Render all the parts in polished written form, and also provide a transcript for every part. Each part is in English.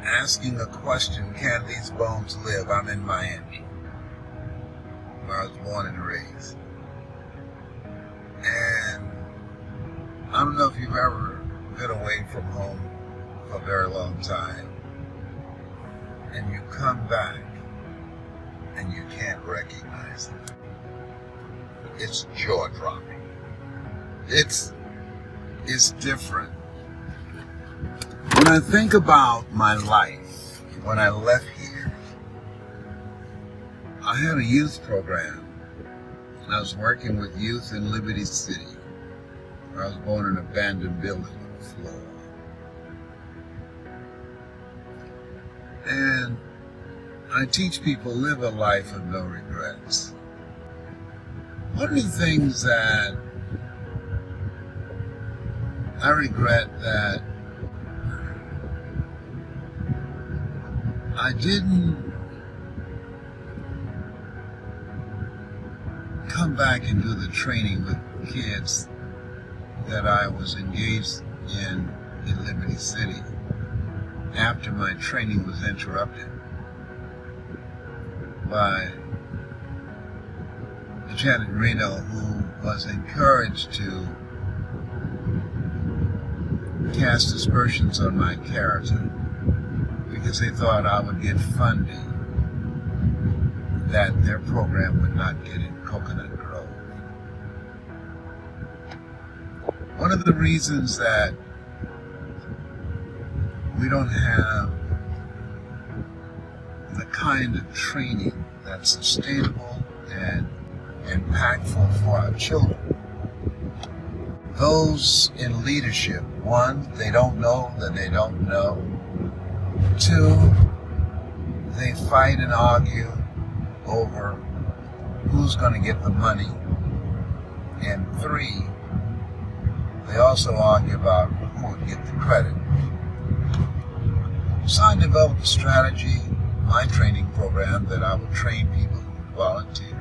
asking a question, can these bones live? I'm in Miami, where I was born and raised. And I don't know if you've ever been away from home for a very long time, and you come back and you can't recognize it. It's jaw-dropping. It's different. When I think about my life, when I left here, I had a youth program. I was working with youth in Liberty City, where I was born in an abandoned building on the floor. And I teach people live a life of no regrets. One of the things that I regret that I didn't come back and do the training with kids that I was engaged in Liberty City after my training was interrupted by Lieutenant Reno, who was encouraged to cast aspersions on my character because they thought I would get funding that their program would not get in Coconut Grove. One of the reasons that we don't have the kind of training that's sustainable and impactful for our children. Those in leadership, one, they don't know that they don't know. Two, they fight and argue over who's going to get the money. And three, they also argue about who would get the credit. So I developed a strategy, my training program, that I would train people who would volunteer.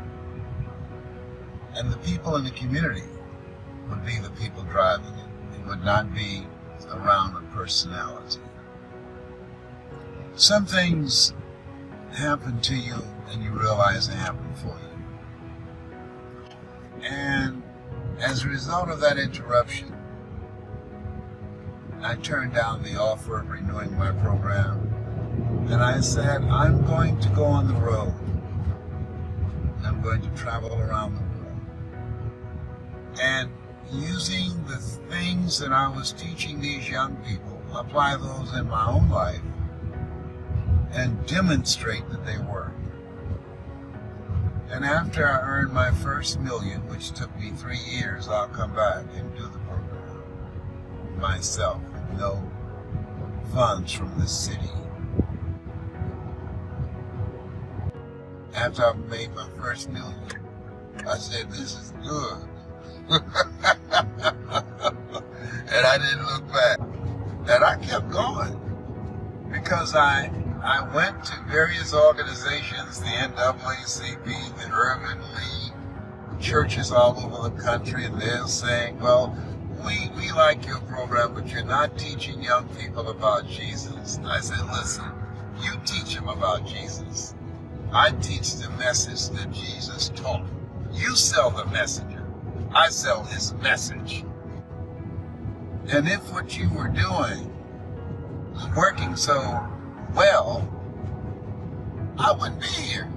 And the people in the community would be the people driving it. It would not be around a personality. Some things happen to you and you realize they happened for you. And as a result of that interruption, I turned down the offer of renewing my program. And I said, I'm going to go on the road. I'm going to travel around the world. And using the things that I was teaching these young people, apply those in my own life and demonstrate that they work. And after I earned my first million, which took me 3 years, I'll come back and do the program myself with no funds from the city. After I made my first million, I said, this is good. And I didn't look back. And I kept going because I went to various organizations, the NAACP, the Urban League, churches all over the country, and they're saying, well, we like your program, but you're not teaching young people about Jesus. I said, listen, you teach them about Jesus. I teach the message that Jesus taught. You sell the messenger. I sell his message. And if what you were doing was working so well, I wouldn't be here.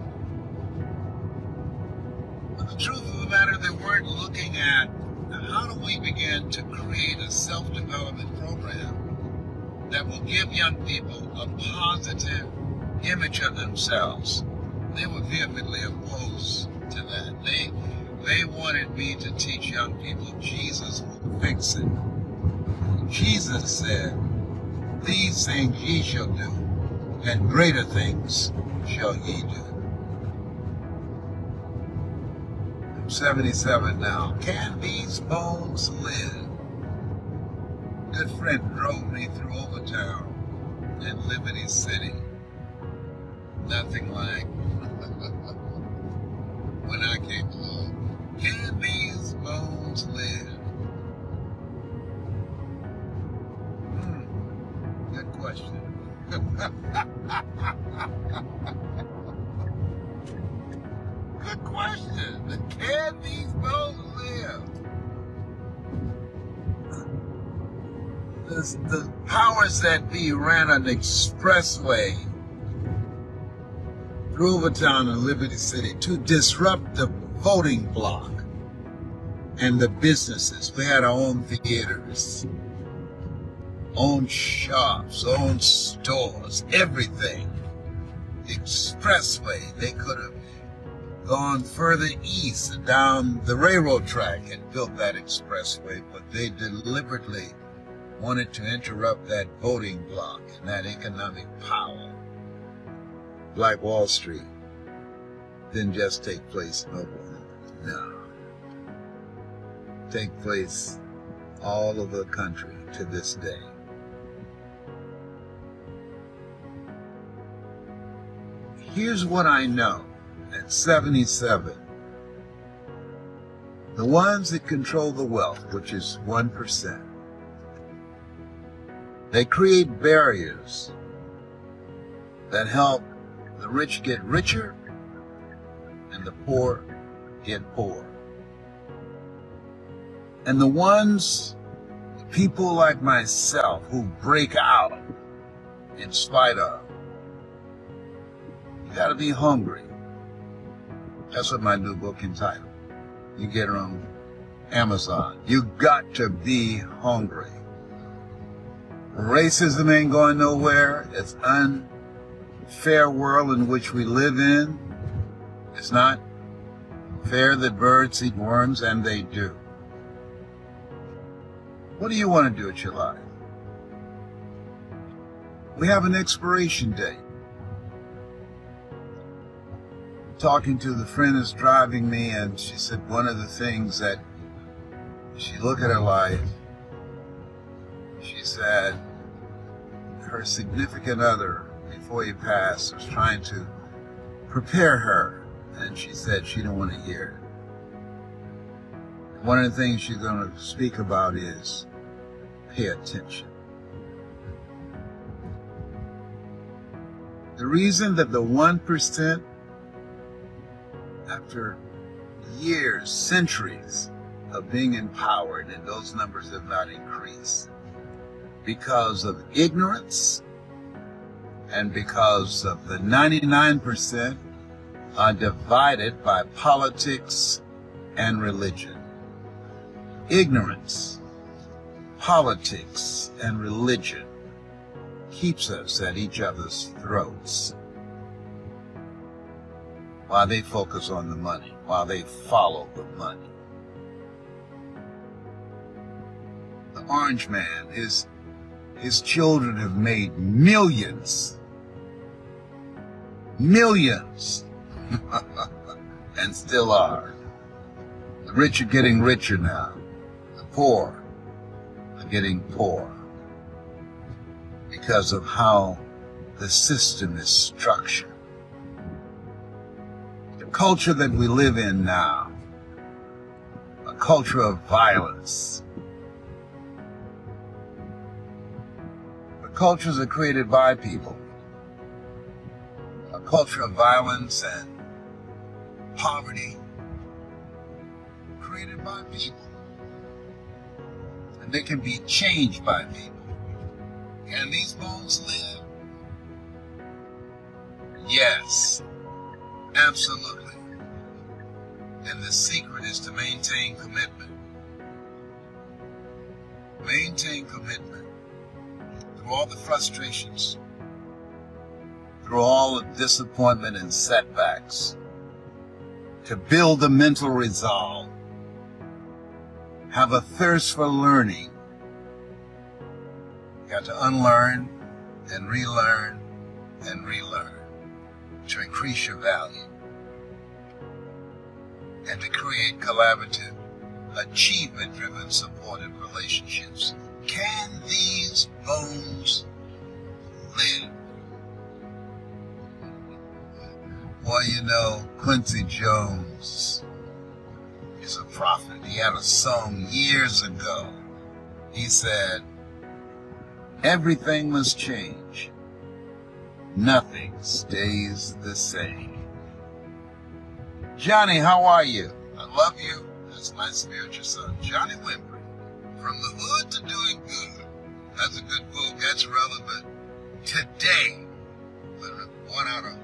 But the truth of the matter, they weren't looking at how do we begin to create a self-development program that will give young people a positive image of themselves. They were vehemently opposed to that. They wanted me to teach young people Jesus will fix it. Jesus said, these things ye shall do, and greater things shall ye do. I'm 77 now. Can these bones live? A good friend drove me through Overtown in Liberty City. Nothing like when I came along. Can these bones live? Good question. Good question. Can these bones live? The powers that be ran an expressway through Overtown and Liberty City to disrupt the voting bloc and the businesses. We had our own theaters, own shops, own stores, everything. The expressway, they could have gone further east and down the railroad track and built that expressway, but they deliberately wanted to interrupt that voting bloc and that economic power. Black Wall Street didn't just take place in Oklahoma. No. Take place all over the country to this day. Here's what I know. At 77, the ones that control the wealth, which is 1%, they create barriers that help the rich get richer and the poor get poor. And the ones, people like myself, who break out in spite of, you gotta be hungry. That's what my new book entitled. You get it on Amazon. You got to be hungry. Racism ain't going nowhere. It's unfair world in which we live in. It's not fair that birds eat worms, and they do. What do you want to do with your life? We have an expiration date. Talking to the friend that's driving me, and she said one of the things that she looked at her life, she said her significant other, before he passed, was trying to prepare her, and she said she didn't want to hear it. One of the things she's going to speak about is pay attention. The reason that the 1%, after years, centuries of being empowered, and those numbers have not increased, because of ignorance and because of the 99% are divided by politics and religion. Ignorance, politics, and religion keeps us at each other's throats while they focus on the money, while they follow the money. The orange man, his children have made millions, and still are. The rich are getting richer now. The poor are getting poorer because of how the system is structured. The culture that we live in now, a culture of violence. The cultures are created by people. A culture of violence and poverty created by people. And they can be changed by people. Can these bones live? Yes, absolutely. And the secret is to maintain commitment. Maintain commitment through all the frustrations, through all the disappointment and setbacks, to build the mental resolve, have a thirst for learning. You got to unlearn and relearn and relearn to increase your value and to create collaborative, achievement-driven, supportive relationships. Can these bones live? Well, you know, Quincy Jones is a prophet. He had a song years ago. He said, everything must change nothing stays the same. Johnny, how are you? I love you. That's my spiritual son, Johnny Wimber. From the hood to doing good. That's a good book. That's relevant today. When 1 out of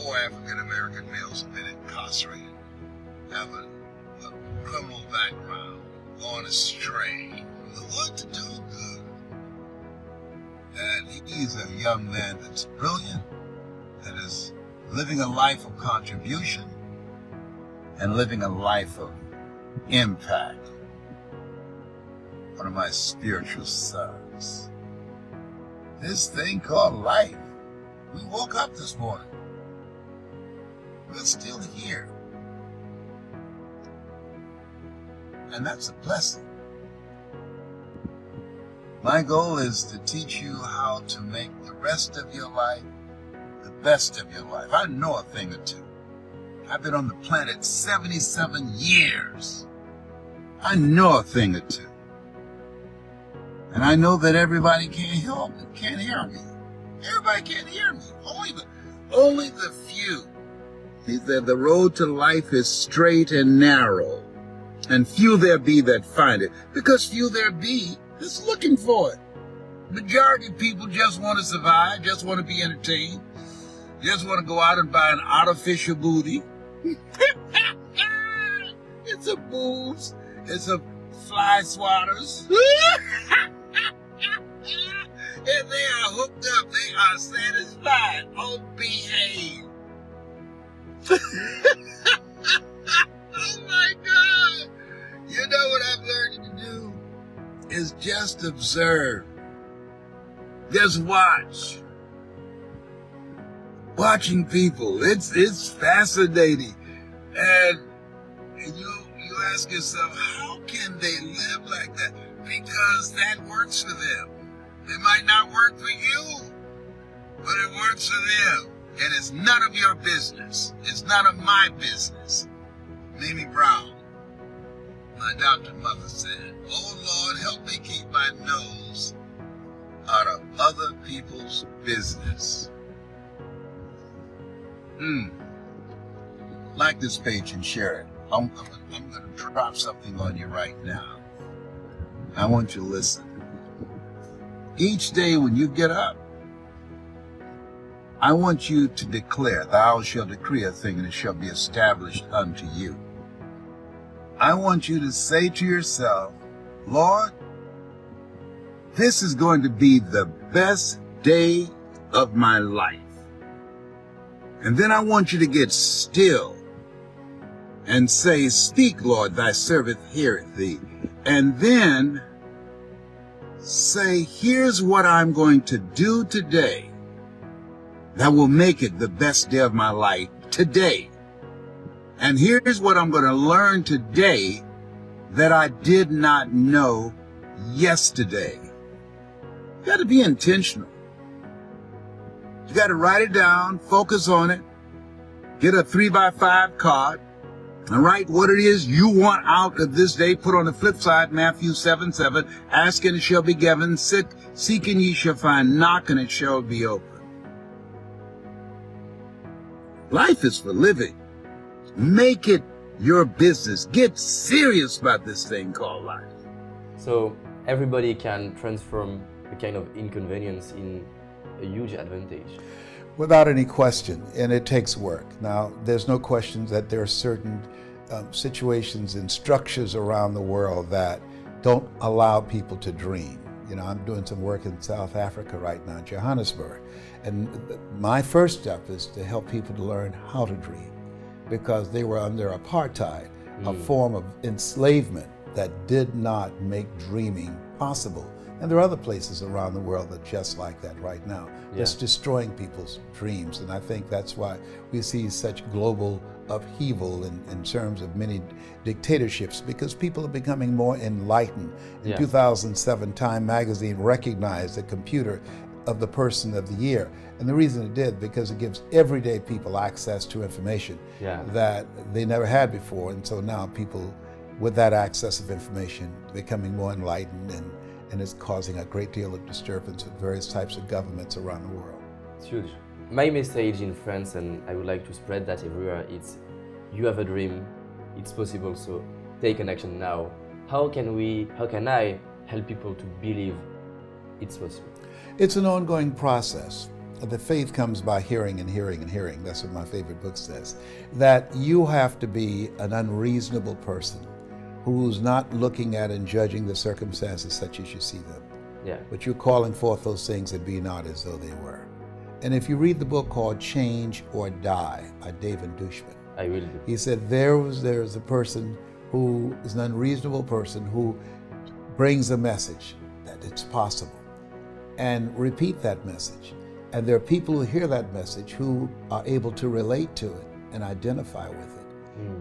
4 African-American males have been incarcerated, have a criminal background, going astray. From the hood to do good. And he's a young man that's brilliant, that is living a life of contribution and living a life of impact. One of my spiritual sons. This thing called life. We woke up this morning. We're still here. And that's a blessing. My goal is to teach you how to make the rest of your life the best of your life. I know a thing or two. I've been on the planet 77 years. I know a thing or two. And I know that everybody can't hear me. Everybody can't hear me. Only the few. He said the road to life is straight and narrow, and few there be that find it. Because few there be that's looking for it. Majority of people just want to survive, just want to be entertained, just want to go out and buy an artificial booty. It's a boobs. It's a fly swatters. And they are hooked up. They are satisfied. Oh, behave. Oh my God. You know what I've learned to do? Is just observe. Just watch. Watching people. It's fascinating. And you ask yourself, how can they live like that? Because that works for them. It might not work for you, but it works for them. And it's none of your business. It's none of my business. Mamie Brown, my adopted mother, said, "Oh Lord, help me keep my nose out of other people's business." Like this page and share it. I'm going to drop something on you right now. I want you to listen. Each day when you get up, I want you to declare, "Thou shalt decree a thing, and it shall be established unto you." I want you to say to yourself, "Lord, this is going to be the best day of my life." And then I want you to get still and say, "Speak, Lord, thy servant heareth thee." And then say, "Here's what I'm going to do today that will make it the best day of my life today. And here's what I'm going to learn today that I did not know yesterday." You got to be intentional. You got to write it down, focus on it, get a 3x5 card, and write what it is you want out of this day. Put on the flip side, Matthew 7:7, "Ask and it shall be given, seek and ye shall find, knock and it shall be open." Life is for living. Make it your business. Get serious about this thing called life. So everybody can transform a kind of inconvenience in a huge advantage. Without any question, and it takes work. Now, there's no question that there are certain situations and structures around the world that don't allow people to dream. You know, I'm doing some work in South Africa right now, Johannesburg, and my first step is to help people to learn how to dream, because they were under apartheid, a form of enslavement that did not make dreaming possible. And there are other places around the world that are just like that right now, just destroying people's dreams. And I think that's why we see such global upheaval in terms of many dictatorships, because people are becoming more enlightened. In 2007, Time magazine recognized the computer of the person of the year. And the reason it did, because it gives everyday people access to information that they never had before. And so now people, with that access of information, becoming more enlightened, and it's causing a great deal of disturbance with various types of governments around the world. It's huge. my message in France, and I would like to spread that everywhere, it's you have a dream, it's possible, so take an action now. How can I help people to believe it's possible? It's an ongoing process. The faith comes by hearing and hearing and hearing. That's what my favorite book says. That you have to be an unreasonable person who's not looking at and judging the circumstances such as you see them. Yeah. But you're calling forth those things that be not as though they were. And if you read the book called Change or Die by David Dushman, I will do. he said there's a person who is an unreasonable person who brings a message that it's possible and repeat that message. And there are people who hear that message who are able to relate to it and identify with it.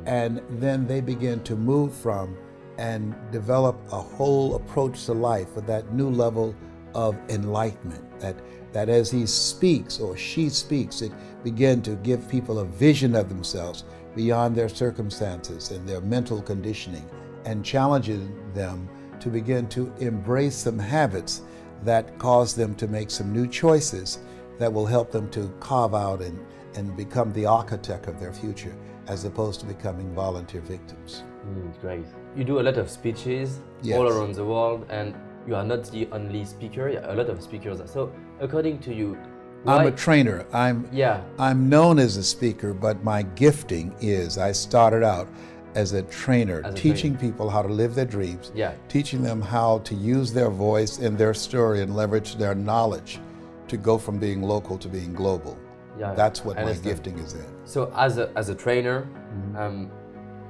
And then they begin to move from and develop a whole approach to life with that new level of enlightenment, that as he speaks or she speaks, it begin to give people a vision of themselves beyond their circumstances and their mental conditioning, and challenging them to begin to embrace some habits that cause them to make some new choices that will help them to carve out and become the architect of their future, as opposed to becoming volunteer victims. Great. You do a lot of speeches Yes. all around the world, and you are not the only speaker. A lot of speakers. So, according to you, I'm why- a trainer. Yeah. I'm known as a speaker, but my gifting is I started out as a trainer, As a teaching people how to live their dreams, Yeah. teaching them how to use their voice and their story and leverage their knowledge to go from being local to being global. Yeah, That's what I my understand. gifting is in. So, as a trainer,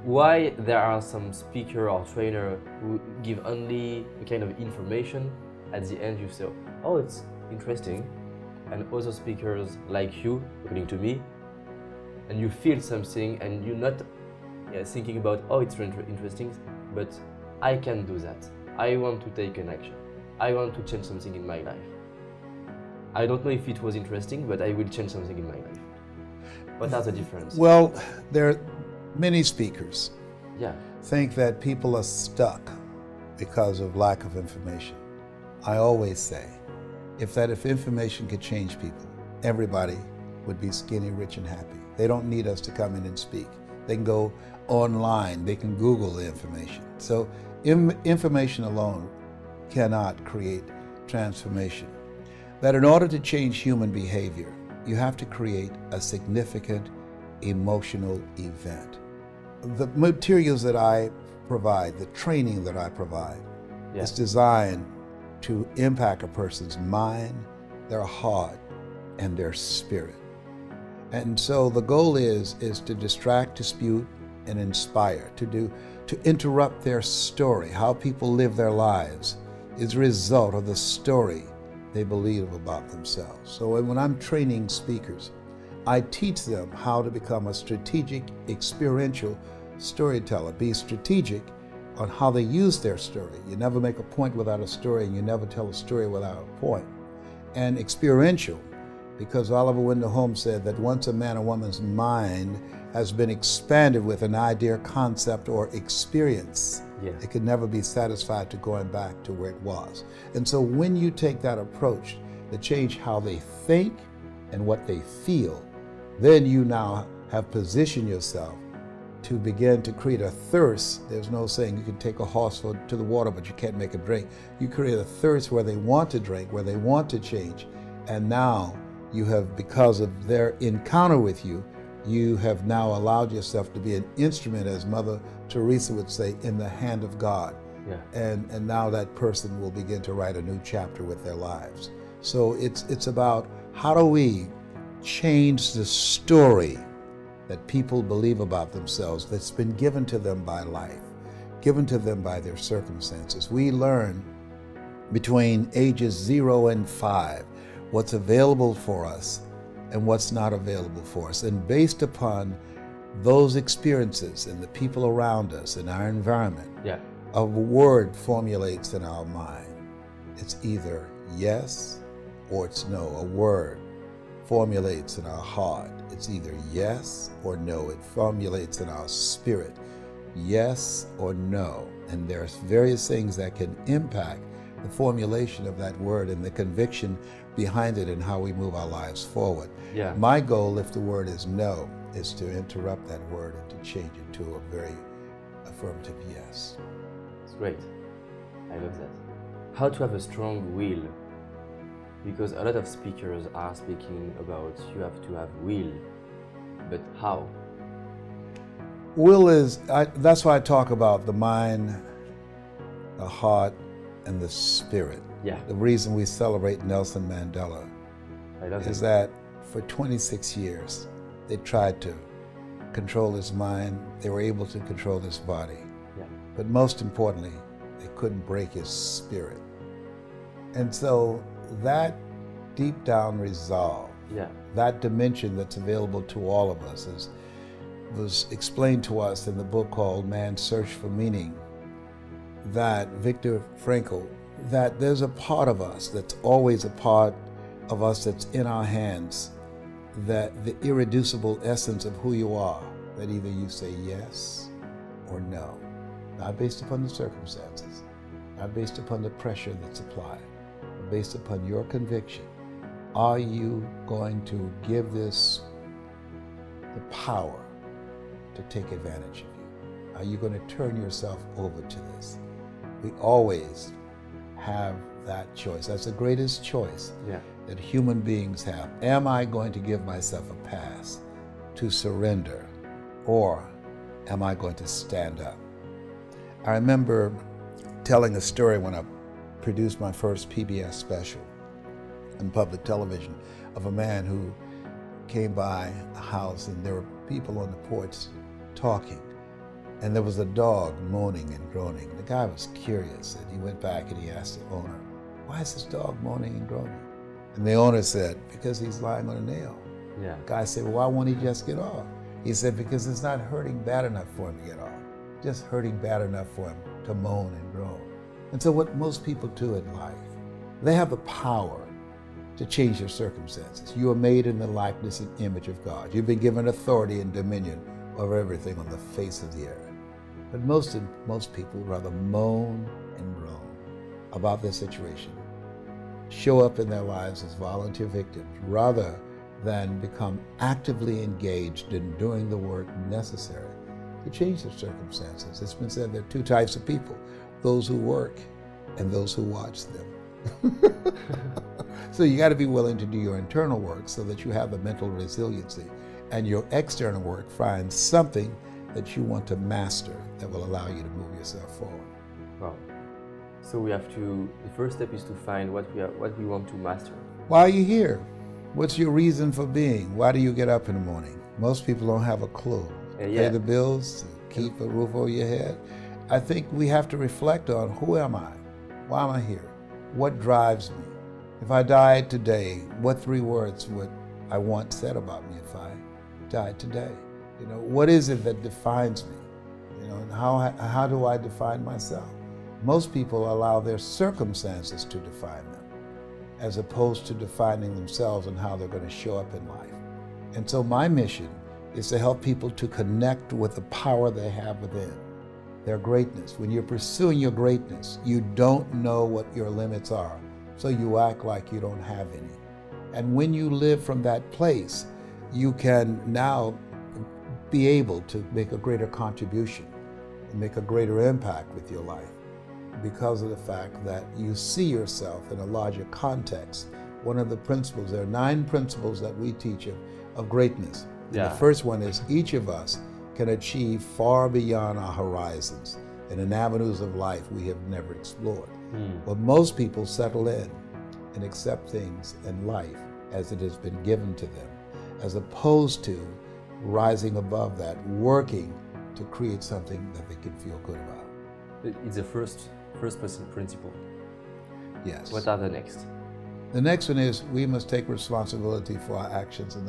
why there are some speaker or trainer who give only a kind of information at the end? You say, "Oh, it's interesting," and other speakers like you, according to me, and you feel something, and you're not thinking about, "Oh, it's interesting," but I can do that. I want to take an action. I want to change something in my life. I don't know if it was interesting, but I will change something in my life. What are the differences? Well, there are many speakers Yeah. think that people are stuck because of lack of information. I always say, if information could change people, everybody would be skinny, rich, and happy. They don't need us to come in and speak. They can go online, they can Google the information. So information alone cannot create transformation. That in order to change human behavior, you have to create a significant emotional event. The materials that I provide, the training that I provide, Yeah. is designed to impact a person's mind, their heart, and their spirit. And so the goal is to distract, dispute, and inspire, to interrupt their story. How people live their lives is a result of the story they believe about themselves. So when I'm training speakers, I teach them how to become a strategic, experiential storyteller. Be strategic on how they use their story. You never make a point without a story, and you never tell a story without a point. And experiential, because Oliver Wendell Holmes said that once a man or woman's mind has been expanded with an idea, concept, or experience, Yeah. it could never be satisfied to going back to where it was. And so when you take that approach to change how they think and what they feel, then you now have positioned yourself to begin to create a thirst. There's no saying you can take a horse to the water, but you can't make it drink. You create a thirst where they want to drink, where they want to change. And now you have, because of their encounter with you, you have now allowed yourself to be an instrument, as Mother Teresa would say, in the hand of God. Yeah. And now that person will begin to write a new chapter with their lives. So it's about how do we change the story that people believe about themselves that's been given to them by life, given to them by their circumstances. We learn between ages 0 and 5 what's available for us and what's not available for us. And based upon those experiences and the people around us and our environment, Yeah. a word formulates in our mind. It's either yes or it's no. A word formulates in our heart. It's either yes or no. It formulates in our spirit, yes or no. And there's various things that can impact the formulation of that word and the conviction behind it and how we move our lives forward. Yeah. My goal, if the word is no, is to interrupt that word and to change it to a very affirmative yes. It's great. I love that. How to have a strong will? Because a lot of speakers are speaking about you have to have will, but how? Will is, that's why I talk about the mind, the heart, and the spirit. Yeah. The reason we celebrate Nelson Mandela I love is it. that for 26 years, they tried to control his mind. They were able to control his body. Yeah. But most importantly, they couldn't break his spirit. And so that deep down resolve, Yeah. that dimension that's available to all of us was explained to us in the book called Man's Search for Meaning, that Viktor Frankl, that there's a part of us that's always a part of us that's in our hands, that the irreducible essence of who you are, that either you say yes or no, not based upon the circumstances, not based upon the pressure that's applied, but based upon your conviction. Are you going to give this the power to take advantage of you? Are you going to turn yourself over to this? We always have that choice. That's the greatest choice that human beings have. Am I going to give myself a pass to surrender, or am I going to stand up? I remember telling a story when I produced my first PBS special in public television of a man who came by a house and there were people on the porch talking, and there was a dog moaning and groaning. The guy was curious, and he went back and he asked the owner, "Why is this dog moaning and groaning?" And the owner said, "Because he's lying on a nail." Yeah. The guy said, "Well, why won't he just get off?" He said, "Because it's not hurting bad enough for him to get off, just hurting bad enough for him to moan and groan." And so what most people do in life, they have the power to change their circumstances. You are made in the likeness and image of God. You've been given authority and dominion over everything on the face of the earth. But most people would rather moan and groan about their situation, show up in their lives as volunteer victims, rather than become actively engaged in doing the work necessary to change their circumstances. It's been said there are two types of people, those who work and those who watch them. So you got to be willing to do your internal work so that you have the mental resiliency, and your external work finds something that you want to master that will allow you to move yourself forward. Wow. So we have to, the first step is to find what we want to master. Why are you here? What's your reason for being? Why do you get up in the morning? Most people don't have a clue. Pay the bills, keep a roof over your head. I think we have to reflect on, who am I? Why am I here? What drives me? If I died today, what 3 words would I want said about me if I died today? You know, what is it that defines me? You know, and how do I define myself? Most people allow their circumstances to define them, as opposed to defining themselves and how they're going to show up in life. And so my mission is to help people to connect with the power they have within, their greatness. When you're pursuing your greatness, you don't know what your limits are, so you act like you don't have any. And when you live from that place, you can now be able to make a greater contribution and make a greater impact with your life, because of the fact that you see yourself in a larger context. One of the principles, there are 9 principles that we teach of greatness. Yeah. The first one is each of us can achieve far beyond our horizons and in avenues of life we have never explored. But most people settle in and accept things in life as it has been given to them, as opposed to rising above that, working to create something that they can feel good about. It's the first person principle. Yes. What are the next? The next one is we must take responsibility for our actions and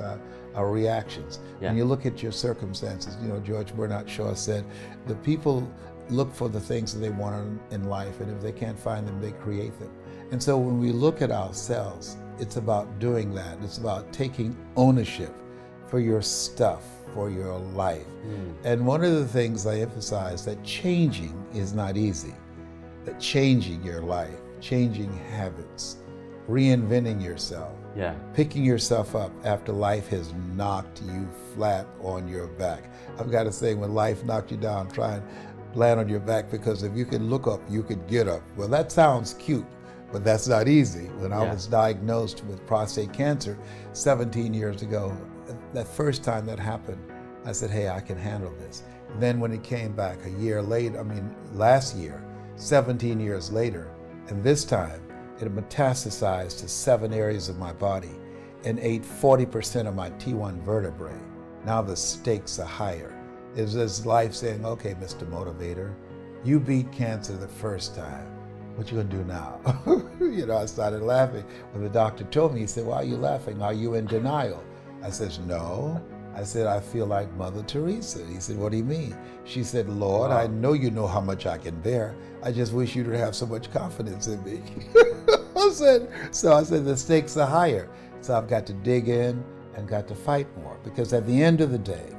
our reactions. Yeah. When you look at your circumstances, you know, George Bernard Shaw said, the people look for the things that they want in life, and if they can't find them, they create them. And so when we look at ourselves, it's about doing that. It's about taking ownership for your stuff, for your life. And one of the things I emphasize, that changing is not easy, that changing your life, changing habits, reinventing yourself, Yeah. picking yourself up after life has knocked you flat on your back. I've got to say, when life knocked you down, try and land on your back, because if you can look up, you could get up. Well, that sounds cute, but that's not easy. When I was diagnosed with prostate cancer 17 years ago, that first time that happened, I said, hey, I can handle this. Then when it came back a year later, last year, 17 years later, and this time it metastasized to 7 areas of my body and ate 40% of my T1 vertebrae. Now the stakes are higher. It's this life saying, okay, Mr. Motivator, you beat cancer the first time. What you gonna do now? I started laughing. When the doctor told me, he said, why are you laughing? Are you in denial? I said, no. I said, I feel like Mother Teresa. He said, what do you mean? She said, Lord, I know you know how much I can bear. I just wish you to have so much confidence in me. I said, the stakes are higher. So I've got to dig in and got to fight more, because at the end of the day,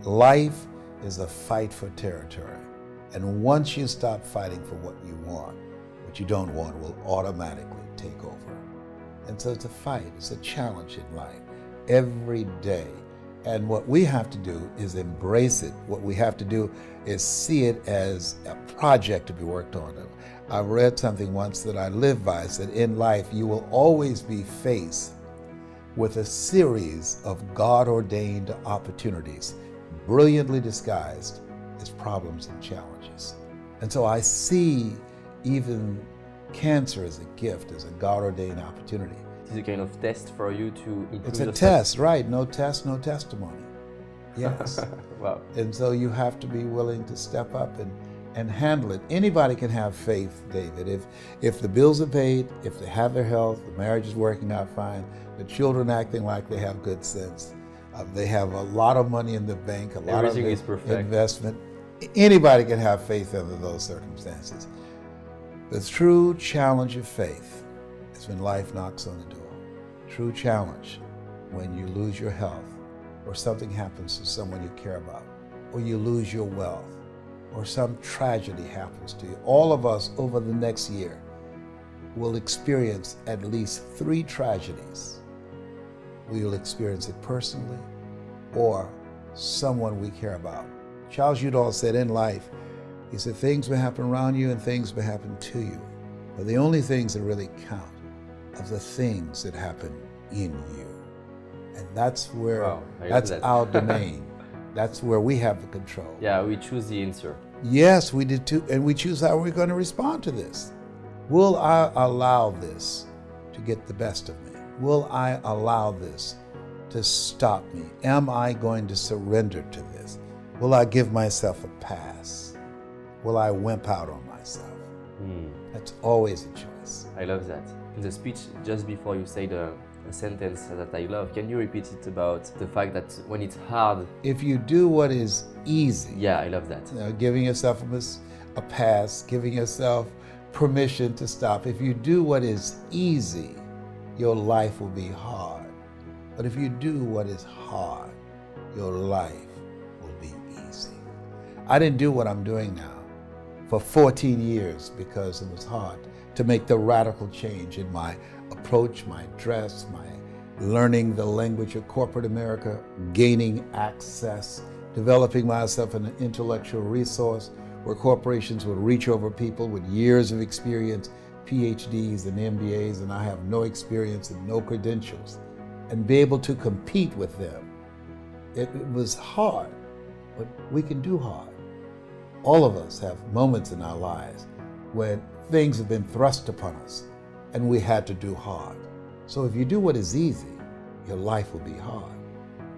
life is a fight for territory. And once you stop fighting for what you want, what you don't want will automatically take over. And so it's a fight, it's a challenge in life every day. And what we have to do is embrace it. What we have to do is see it as a project to be worked on. I read something once that I live by. It said, in life, you will always be faced with a series of God-ordained opportunities, brilliantly disguised as problems and challenges. And so I see even cancer as a gift, as a God-ordained opportunity. It's a kind of test for you to improve It's a yourself. test, right? No test, no testimony. Yes. Wow. And so you have to be willing to step up and handle it. Anybody can have faith, David. If the bills are paid, if they have their health, the marriage is working out fine, the children acting like they have good sense, they have a lot of money in the bank, a lot Everything of is perfect. investment. Anybody can have faith under those circumstances. The true challenge of faith is when life knocks on the door. True challenge when you lose your health, or something happens to someone you care about, or you lose your wealth, or some tragedy happens to you. All of us over the next year will experience at least 3 tragedies. We will experience it personally or someone we care about. Charles Udall said in life, he said, things will happen around you and things will happen to you. But the only things that really count are the things that happen in you. And that's where, that's our domain. That's where we have the control. Yeah, we choose the answer. Yes, we did too. And we choose how we're going to respond to this. Will I allow this to get the best of me? Will I allow this to stop me? Am I going to surrender to this? Will I give myself a pass? Will I wimp out on myself? That's always a choice. I love that. In the speech, just before you said a sentence that I love, can you repeat it about the fact that when it's hard? If you do what is easy. Yeah, I love that. Giving yourself a pass, giving yourself permission to stop. If you do what is easy, your life will be hard. But if you do what is hard, your life will be easy. I didn't do what I'm doing now for 14 years because it was hard to make the radical change in my approach, my dress, my learning the language of corporate America, gaining access, developing myself an intellectual resource where corporations would reach over people with years of experience, PhDs and MBAs, and I have no experience and no credentials, and be able to compete with them. It was hard, but we can do hard. All of us have moments in our lives when things have been thrust upon us and we had to do hard. So if you do what is easy, your life will be hard.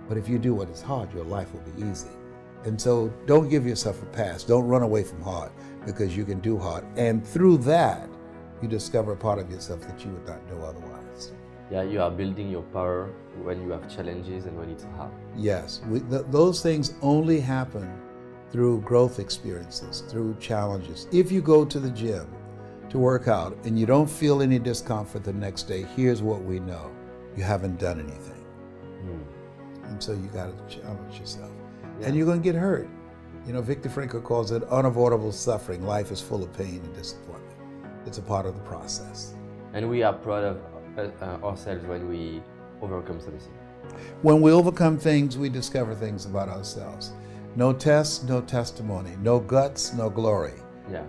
But if you do what is hard, your life will be easy. And so don't give yourself a pass. Don't run away from hard, because you can do hard. And through that, you discover a part of yourself that you would not know otherwise. Yeah, you are building your power when you have challenges and when it's hard. Yes, those things only happen through growth experiences, through challenges. If you go to the gym to work out and you don't feel any discomfort the next day, here's what we know: you haven't done anything. And so you got to challenge yourself. Yeah. And you're going to get hurt. You know, Viktor Frankl calls it unavoidable suffering. Life is full of pain and disappointment. It's a part of the process. And we are proud of ourselves when we overcome something? When we overcome things, we discover things about ourselves. No tests, no testimony. No guts, no glory. Yeah.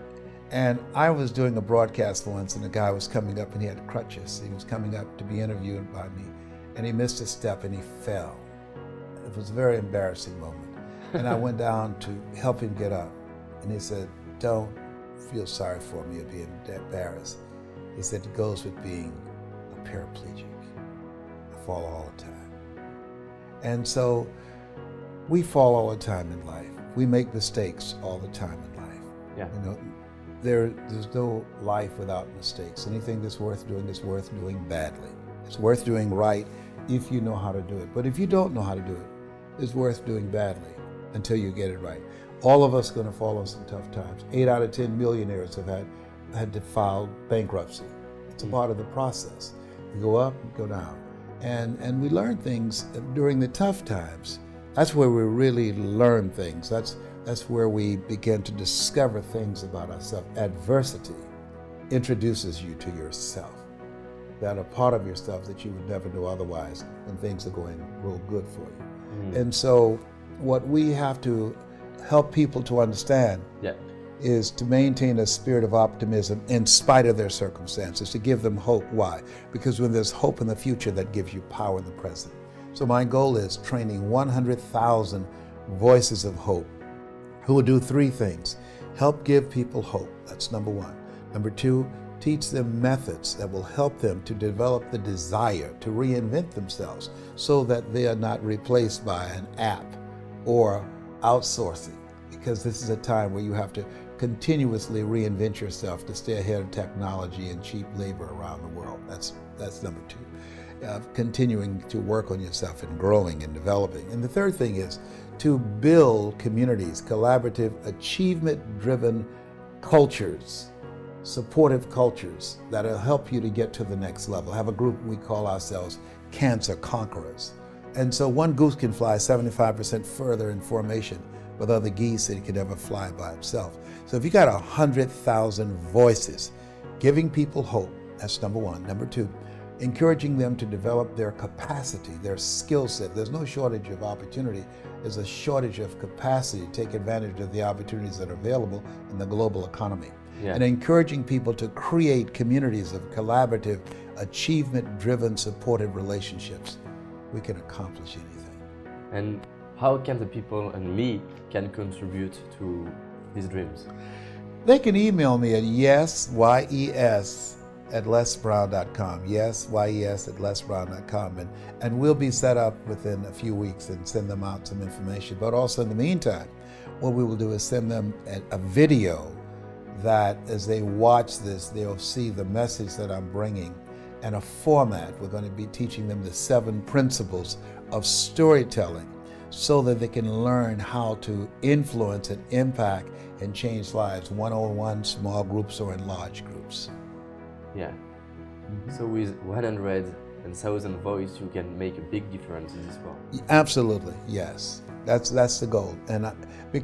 And I was doing a broadcast once, and a guy was coming up, and he had crutches. He was coming up to be interviewed by me, and he missed a step, and he fell. It was a very embarrassing moment. And I went down to help him get up, and he said, "Don't feel sorry for me or being embarrassed." He said, "It goes with being a paraplegic. I fall all the time." And so we fall all the time in life. We make mistakes all the time in life. Yeah. You know, there's no life without mistakes. Anything that's worth doing is worth doing badly. It's worth doing right if you know how to do it. But if you don't know how to do it, it's worth doing badly until you get it right. All of us are going to fall on some tough times. 8 out of 10 millionaires have had to file bankruptcy. It's a part of the process. You go up, you go down. And we learn things during the tough times. That's where we really learn things. That's where we begin to discover things about ourselves. Adversity introduces you to yourself, that are part of yourself that you would never know otherwise when things are going real good for you. And so what we have to help people to understand is to maintain a spirit of optimism in spite of their circumstances, to give them hope. Why? Because when there's hope in the future, that gives you power in the present. So my goal is training 100,000 voices of hope who will do 3 things. Help give people hope. That's number 1. Number 2, teach them methods that will help them to develop the desire to reinvent themselves so that they are not replaced by an app or outsourcing, because this is a time where you have to continuously reinvent yourself to stay ahead of technology and cheap labor around the world. That's number 2. Continuing to work on yourself and growing and developing. And the third thing is to build communities, collaborative, achievement-driven cultures, supportive cultures that'll help you to get to the next level. Have a group we call ourselves Cancer Conquerors. And so one goose can fly 75% further in formation with other geese than he could ever fly by himself. So if you got 100,000 voices giving people hope, that's number 1. Number 2, encouraging them to develop their capacity, their skill set. There's no shortage of opportunity. There's a shortage of capacity to take advantage of the opportunities that are available in the global economy. Yeah. And encouraging people to create communities of collaborative, achievement-driven, supportive relationships. We can accomplish anything. And how can the people and me can contribute to these dreams? They can email me at yes@lesbrown.com. yes@lesbrown.com. And we'll be set up within a few weeks and send them out some information. But also in the meantime, what we will do is send them a video that as they watch this, they'll see the message that I'm bringing and a format. We're going to be teaching them the 7 principles of storytelling so that they can learn how to influence and impact and change lives, one-on-one, small groups, or in large groups. Yeah. So with 100,000 voices, you can make a big difference in this world. Absolutely, yes. That's the goal. And we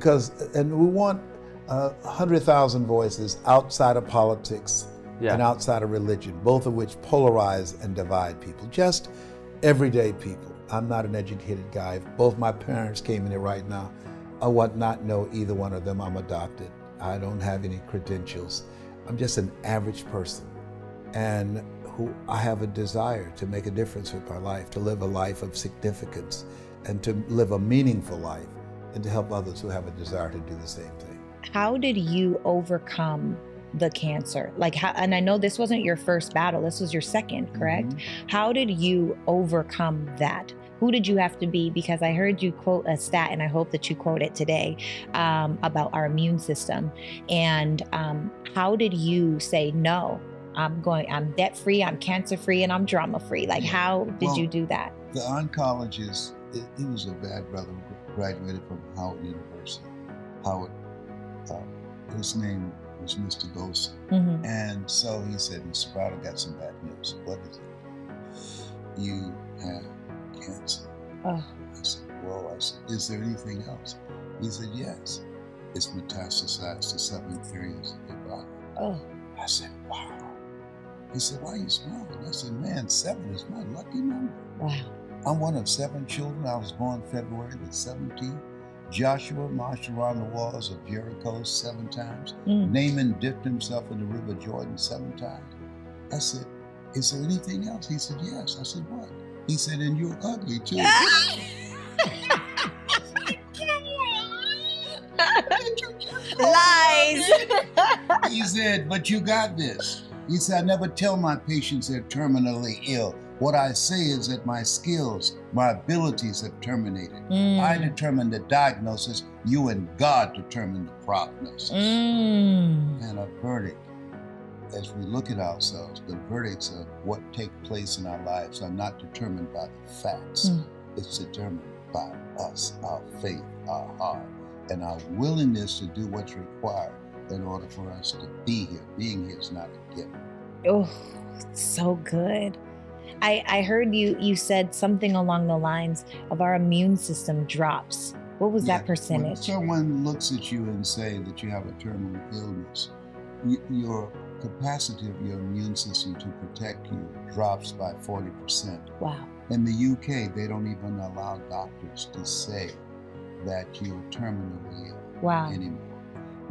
want 100,000 voices outside of politics and outside of religion, both of which polarize and divide people. Just everyday people. I'm not an educated guy. If both my parents came in here right now, I would not know either one of them. I'm adopted. I don't have any credentials. I'm just an average person, and who I have a desire to make a difference with my life, to live a life of significance, and to live a meaningful life, and to help others who have a desire to do the same thing. How did you overcome the cancer? And I know this wasn't your first battle, this was your second, correct? How did you overcome that? Who did you have to be? Because I heard you quote a stat, and I hope that you quote it today, about our immune system. And how did you say, no, I'm debt-free, I'm cancer-free, and I'm drama-free? How did you do that? The oncologist, he was a bad brother who graduated from Howard University. His name was Mr. Golson. And so he said, "Mr. Brown, I got some bad news." "What is it?" "You have cancer." Oh. I said, "Whoa." I said, "Is there anything else?" He said, "Yes. It's metastasized to 7 areas of your body." Oh. I said, "Wow." He said, why are you smiling? I said, man, 7 is my lucky number. Wow. I'm one of 7 children. I was born February the 17th. Joshua marched around the walls of Jericho 7 times. Naaman dipped himself in the river Jordan 7 times. I said, is there anything else? He said, yes. I said, what? He said, and you're ugly too. Lies. He said, but you got this. He said, I never tell my patients they're terminally ill. What I say is that my skills, my abilities have terminated. I determine the diagnosis. You and God determine the prognosis. And a verdict, as we look at ourselves, the verdicts of what take place in our lives are not determined by the facts. It's determined by us, our faith, our heart, and our willingness to do what's required in order for us to be here. Being here is not a gift. Oh, so good. I heard you said something along the lines of our immune system drops. What was that percentage? When someone looks at you and say that you have a terminal illness, your capacity of your immune system to protect you drops by 40%. Wow. In the UK, they don't even allow doctors to say that you're terminally ill anymore.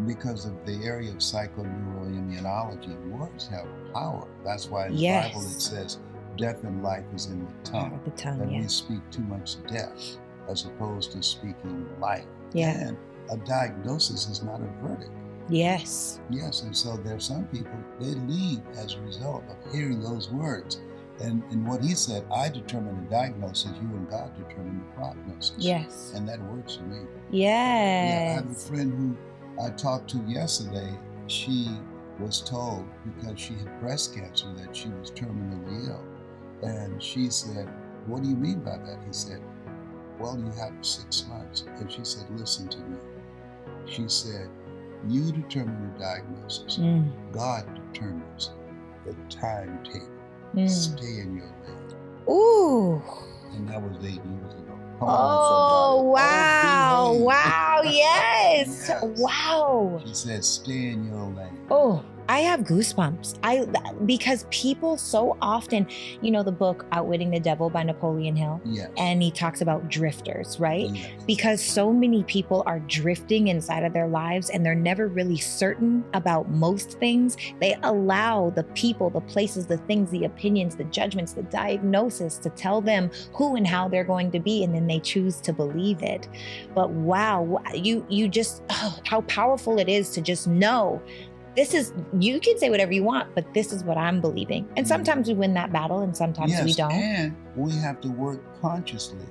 Because of the area of psychoneuroimmunology, words have power. That's why in the Bible it says, death and life is in the tongue. And we speak too much death as opposed to speaking life. And a diagnosis is not a verdict. Yes. Yes, and so there's some people, they leave as a result of hearing those words. And what he said, I determine the diagnosis, you and God determine the prognosis. Yes. And that works for me. Yes. Yeah, I have a friend who I talked to yesterday. She was told, because she had breast cancer, that she was terminally ill. And she said, what do you mean by that? He said, well, you have 6 months. And she said, listen to me. She said, you determine the diagnosis. God determines the timetable. Stay in your lane. Ooh. And that was 8 years ago. Oh, wow. Wow. Yes. Wow. She said, stay in your lane. Oh, I have goosebumps. Because people so often, you know, the book Outwitting the Devil by Napoleon Hill. Yes. And he talks about drifters, right? Yes. Because so many people are drifting inside of their lives and they're never really certain about most things. They allow the people, the places, the things, the opinions, the judgments, the diagnosis to tell them who and how they're going to be, and then they choose to believe it. But wow, you just, how powerful it is to just know this is, you can say whatever you want, but this is what I'm believing. And sometimes we win that battle and sometimes we don't. And we have to work consciously.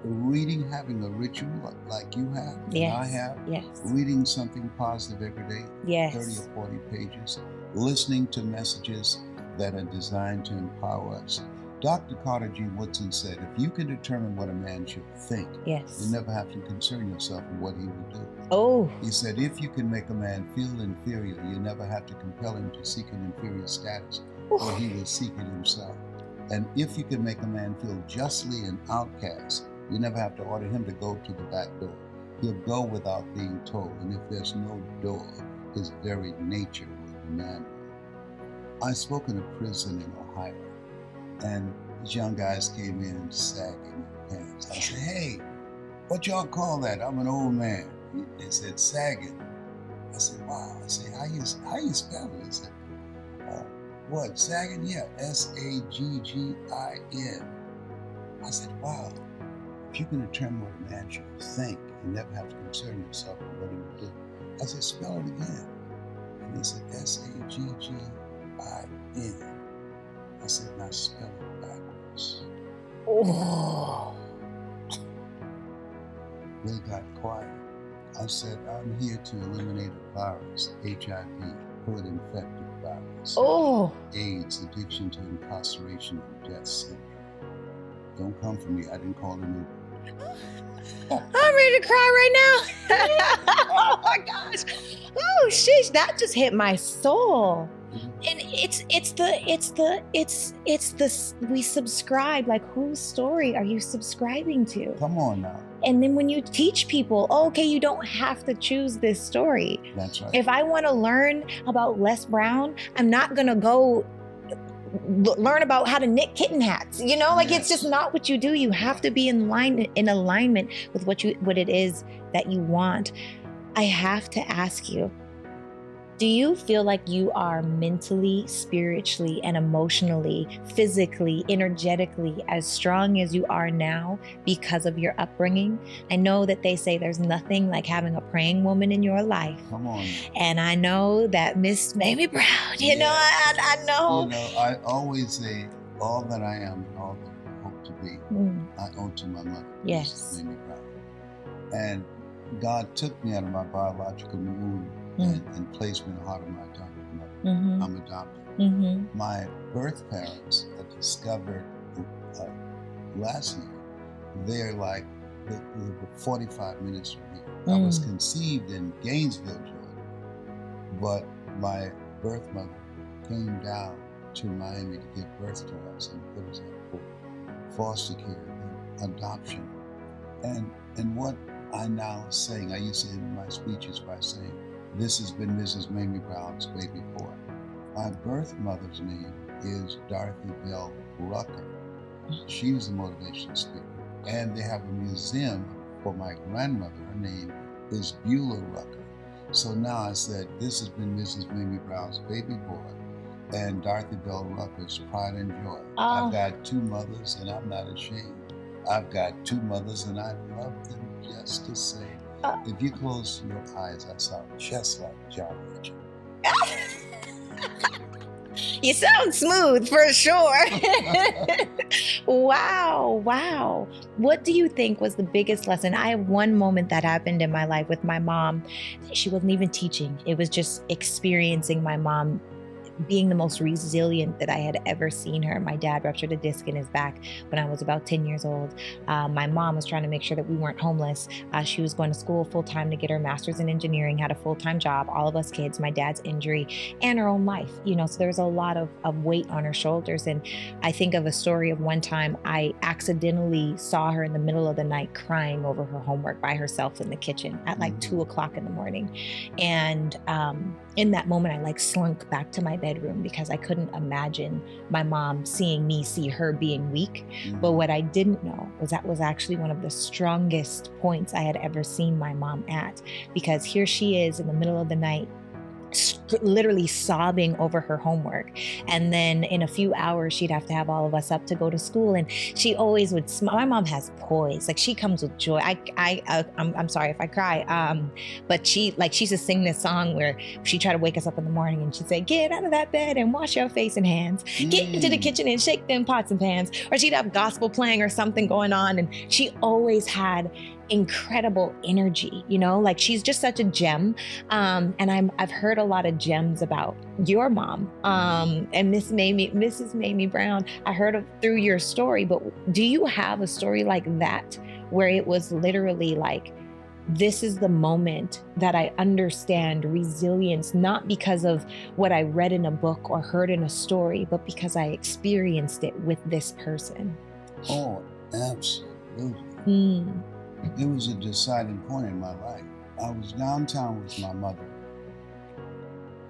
Reading, having a ritual like you have, and I have. Yes. Reading something positive every day, 30 or 40 pages. Listening to messages that are designed to empower us. Dr. Carter G. Woodson said, if you can determine what a man should think, you never have to concern yourself with what he will do. Oh. He said, if you can make a man feel inferior, you never have to compel him to seek an inferior status, or he will seek it himself. And if you can make a man feel justly an outcast, you never have to order him to go to the back door. He'll go without being told. And if there's no door, his very nature will demand one. I spoke in a prison in Ohio, and these young guys came in sagging their pants. I said, hey, what y'all call that? I'm an old man. They said sagging. I said, wow. I said, how you spell it? They said, what, sagging? Yeah, Saggin. I said, wow. If you can determine what a man should think, you never have to concern yourself with what he will do. I said, spell it again. And they said, Saggin. I said, now spell it backwards. Oh. They got quiet. I said, I'm here to eliminate a virus, HIV, hood-infected virus, AIDS, addiction to incarceration, and death syndrome. Don't come for me. I didn't call it Uber. I'm ready to cry right now. Oh my gosh. Oh, sheesh, that just hit my soul. And we subscribe, like, whose story are you subscribing to? Come on now. And then when you teach people, oh, okay, you don't have to choose this story. That's right. If I want to learn about Les Brown, I'm not going to go learn about how to knit kitten hats. You know, like, it's just not what you do. You have to be in alignment with what it is that you want. I have to ask you, do you feel like you are mentally, spiritually, and emotionally, physically, energetically as strong as you are now because of your upbringing? I know that they say there's nothing like having a praying woman in your life. Come on. And I know that Miss Mamie Brown, you know, I know. You know, I always say all that I am and all that I hope to be, I owe to my mother, Yes. Mamie Brown. And God took me out of my biological womb and placed me in the heart of my adopted mother. I'm adopted. My birth parents are discovered last year. They're like, they were 45 minutes from here. I was conceived in Gainesville, Georgia, but my birth mother came down to Miami to give birth to us and put us up for foster care and adoption. And what I now saying, I used to end my speeches by saying, this has been Mrs. Mamie Brown's baby boy. My birth mother's name is Dorothy Bell Rucker. She was a motivational speaker. And they have a museum for my grandmother. Her name is Beulah Rucker. So now I said, this has been Mrs. Mamie Brown's baby boy and Dorothy Bell Rucker's pride and joy. Oh. I've got two mothers and I'm not ashamed. I've got two mothers and I love them just the same. If you close your eyes, I sound just like John Richard. You sound smooth for sure. Wow. What do you think was the biggest lesson? I have one moment that happened in my life with my mom. She wasn't even teaching. It was just experiencing my mom being the most resilient that I had ever seen her. My dad ruptured a disc in his back when I was about 10 years old. My mom was trying to make sure that we weren't homeless. She was going to school full-time to get her master's in engineering, had a full-time job, all of us kids, my dad's injury, and her own life, you know, so there was a lot of weight on her shoulders. And I think of a story of one time I accidentally saw her in the middle of the night crying over her homework by herself in the kitchen at like 2 o'clock in the morning. And in that moment, I like slunk back to my bedroom because I couldn't imagine my mom seeing me see her being weak. But what I didn't know was that was actually one of the strongest points I had ever seen my mom at, because here she is in the middle of the night, literally sobbing over her homework. And then in a few hours, she'd have to have all of us up to go to school. And she always would smile. My mom has poise. Like, she comes with joy. I'm sorry if I cry. But she used to sing this song where she'd try to wake us up in the morning and she'd say, get out of that bed and wash your face and hands. Get into the kitchen and shake them pots and pans. Or she'd have gospel playing or something going on. And she always had incredible energy, you know, like, she's just such a gem. And I've heard a lot of gems about your mom, and Mrs. Mamie Brown. I heard through your story, but do you have a story like that where it was literally like, this is the moment that I understand resilience, not because of what I read in a book or heard in a story, but because I experienced it with this person? Oh, absolutely. It was a deciding point in my life. I was downtown with my mother,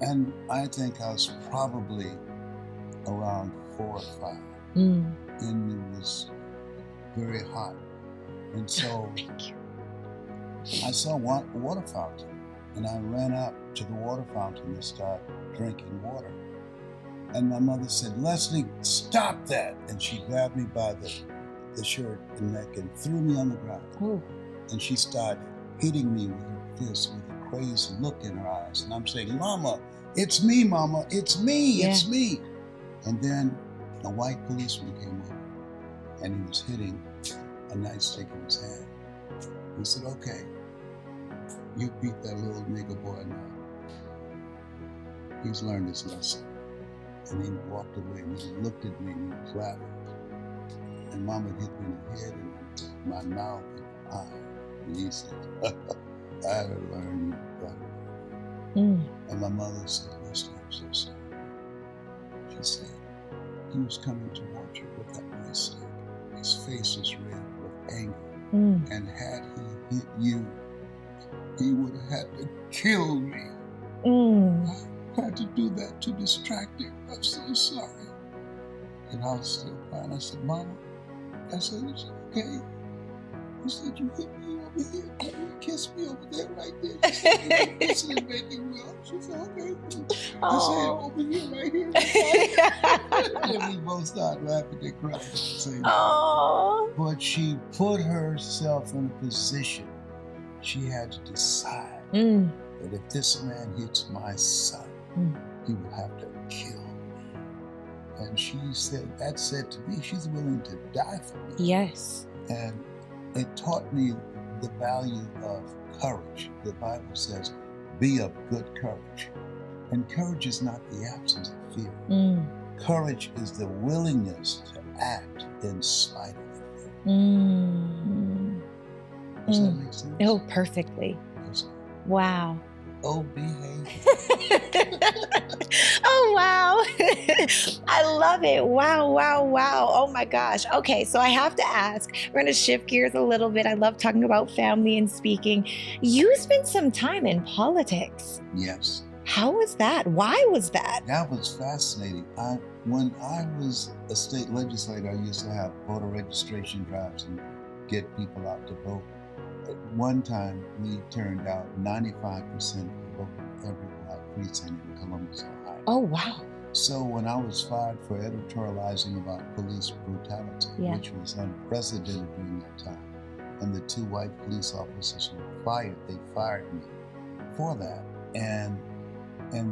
and I think I was probably around 4 or 5, and it was very hot. And so I saw a water fountain, and I ran up to the water fountain and started drinking water. And my mother said, Leslie, stop that. And she grabbed me by the shirt and neck and threw me on the ground. Oh. And she started hitting me with her fist with a crazy look in her eyes. And I'm saying, Mama, it's me, Mama, it's me, it's me. And then a white policeman came over and he was hitting a nightstick in his hand. He said, okay, you beat that little nigger boy now. He's learned his lesson. And he walked away and he looked at me and he was laughing. And Mama hit me in the head and my mouth and my eye. And he said, I had to learn you better. And my mother said, listen, I'm so sorry. He said, he was coming towards you with that bracelet. His face was red with anger. And had he hit you, he would have had to kill me. I had to do that to distract him. I'm so sorry. And I was still crying. I said, Mama, I said, it's okay. He said, you hit me over here. You kissed me over there right there. She said, you kissing and making well. She said, okay. I said, over here, right here. And then we both started laughing and crying at the same time. But she put herself in a position. She had to decide that if this man hits my son, he will have to kill me. And she said, that said to me, she's willing to die for me. Yes. And it taught me the value of courage. The Bible says, be of good courage. And courage is not the absence of fear. Courage is the willingness to act in spite of the fear. Does that make sense? Oh, perfectly. Yes. Wow. Oh, behave. Oh, wow. I love it. Wow, wow, wow. Oh my gosh. Okay, so I have to ask, we're going to shift gears a little bit. I love talking about family and speaking. You spent some time in politics. Yes. How was that? Why was that? That was fascinating. When I was a state legislator, I used to have voter registration drives and get people out to vote. At one time, we turned out 95% of the vote in every black precinct in Columbus, Ohio. Oh, wow. So when I was fired for editorializing about police brutality, which was unprecedented during that time, and the 2 white police officers were fired, they fired me for that. And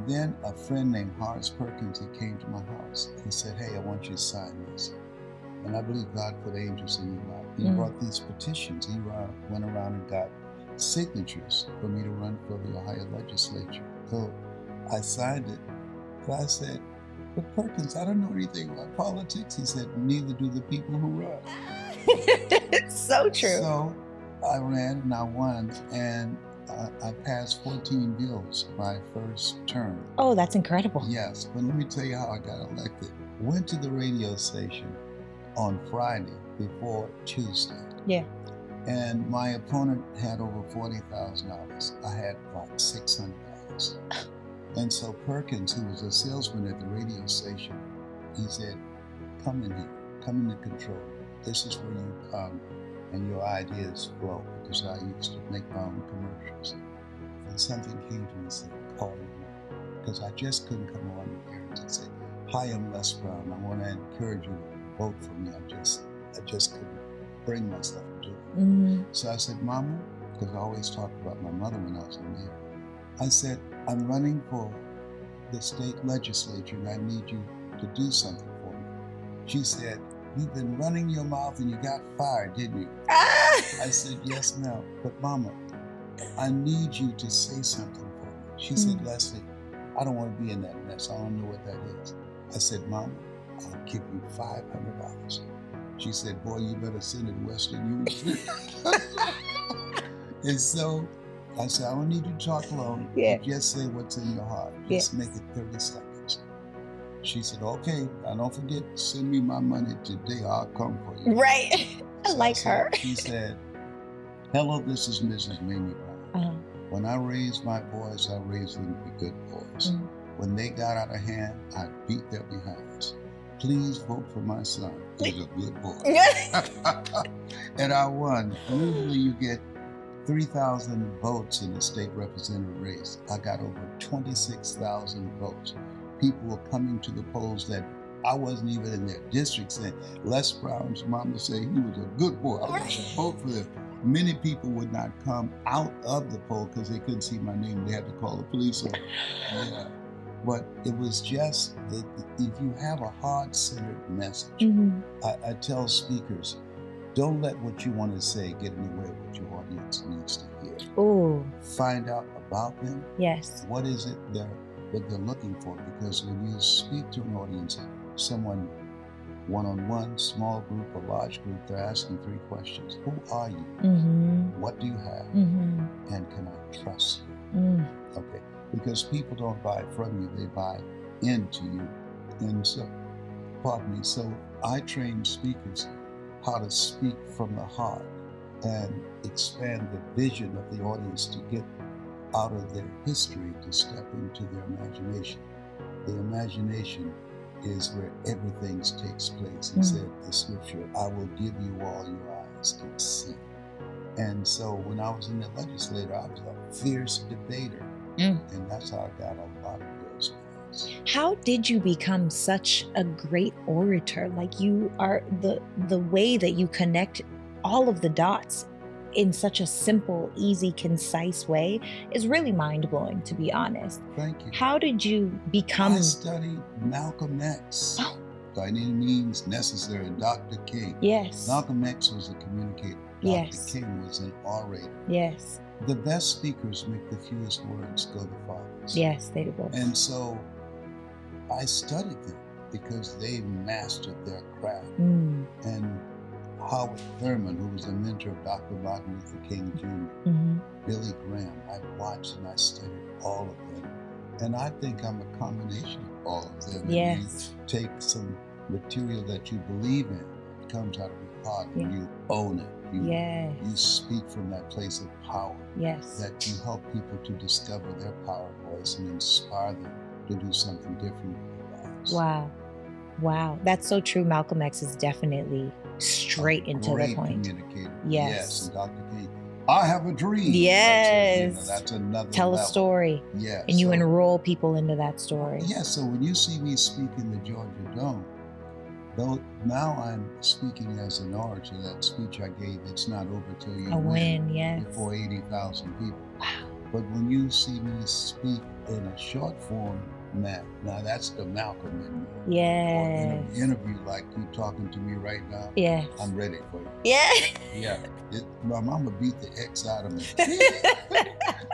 then a friend named Horace Perkins, he came to my house. He said, hey, I want you to sign this. And I believe God put angels in your life. He brought these petitions. He went around and got signatures for me to run for the Ohio legislature. So I signed it. But I said, but Perkins, I don't know anything about politics. He said, neither do the people who run. So true. So I ran and I won. And I passed 14 bills my first term. Oh, that's incredible. Yes, but let me tell you how I got elected. Went to the radio station on Friday before Tuesday. Yeah. And my opponent had over $40,000. I had like $600. And so Perkins, who was a salesman at the radio station, he said, come in here, come into control. This is where you come and your ideas flow, because I used to make my own commercials. And something came to me and said, call me now. Because I just couldn't come on the air and say, hi, I'm Les Brown. I want to encourage you to vote for me. I just couldn't bring myself to do it. So I said, Mama, because I always talked about my mother when I was on the air. I said, I'm running for the state legislature and I need you to do something for me. She said, you've been running your mouth and you got fired, didn't you? I said, yes, ma'am. But Mama, I need you to say something for me. She said, Leslie, I don't want to be in that mess. I don't know what that is. I said, Mama, I'll give you $500. She said, boy, you better send it Western Union. And so I said, I don't need you to talk long. Just say what's in your heart. Just make it 30 seconds. She said, okay, now don't forget, send me my money today. I'll come for you. Right. I like her. She said, hello, this is Mrs. Mamie Brown. When I raised my boys, I raised them to be good boys. When they got out of hand, I beat their behinds. Please vote for my son. He's a good boy. And I won. Usually you get 3,000 votes in the state representative race. I got over 26,000 votes. People were coming to the polls that I wasn't even in their district saying, Les Brown's mama said he was a good boy. I was to vote for him. Many people would not come out of the poll because they couldn't see my name. They had to call the police over. Yeah. But it was just that if you have a heart-centered message, I tell speakers, don't let what you want to say get in the way of what your audience needs to hear. Ooh. Find out about them. Yes. What is it what they're looking for? Because when you speak to an audience, someone one-on-one, small group, or large group, they're asking 3 questions. Who are you? What do you have? And can I trust you? Okay. Because people don't buy from you, they buy into you. And so, pardon me, so I train speakers how to speak from the heart and expand the vision of the audience to get out of their history to step into their imagination. The imagination is where everything takes place. He said the scripture, I will give you all your eyes can see. And so when I was in the legislature, I was a fierce debater. And that's how I got a lot of girls. How did you become such a great orator? Like, you are the way that you connect all of the dots in such a simple, easy, concise way is really mind-blowing, to be honest. Thank you. How did you become? I studied Malcolm X. Oh. By any means necessary, Dr. King. Yes. Malcolm X was a communicator. Dr. Yes. King was an orator. Yes. The best speakers make the fewest words go the farthest. Yes, they do both. And so I studied them because they mastered their craft. And Howard Thurman, who was a mentor of Dr. Martin Luther King Jr., Billy Graham, I watched and I studied all of them. And I think I'm a combination of all of them. Yes. And you take some material that you believe in, it comes out of your heart, and you own it. You speak from that place of power. Yes. That you help people to discover their power voice and inspire them to do something different with their lives. Wow. Wow. That's so true. Malcolm X is definitely straight into the point. Communicator. Yes. And Dr. King, I have a dream. Yes. That's another Tell level. a story. Yes. And you enroll people into that story. Yes. So when you see me speak in the Georgia Dome, though now I'm speaking as an orator, that speech I gave, it's not over till you win. Yes. Before 80,000 people. Wow. But when you see me speak in a short form, now that's the Malcolm in me. Yes. Or in an interview like you talking to me right now. Yes. I'm ready for you. Yeah. Yeah. My mama beat the X out of me.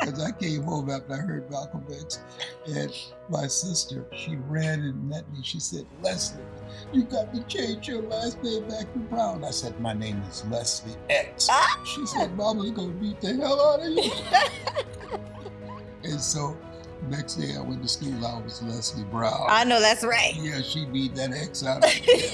Because I came home after I heard Malcolm X. And my sister, she ran and met me. She said, Leslie, you got to change your last name back to Brown. I said, my name is Leslie X. She said, Mama's going to beat the hell out of you. And so next day I went to school, I was Leslie Brown. I know that's right. Yeah, she beat that X out of me.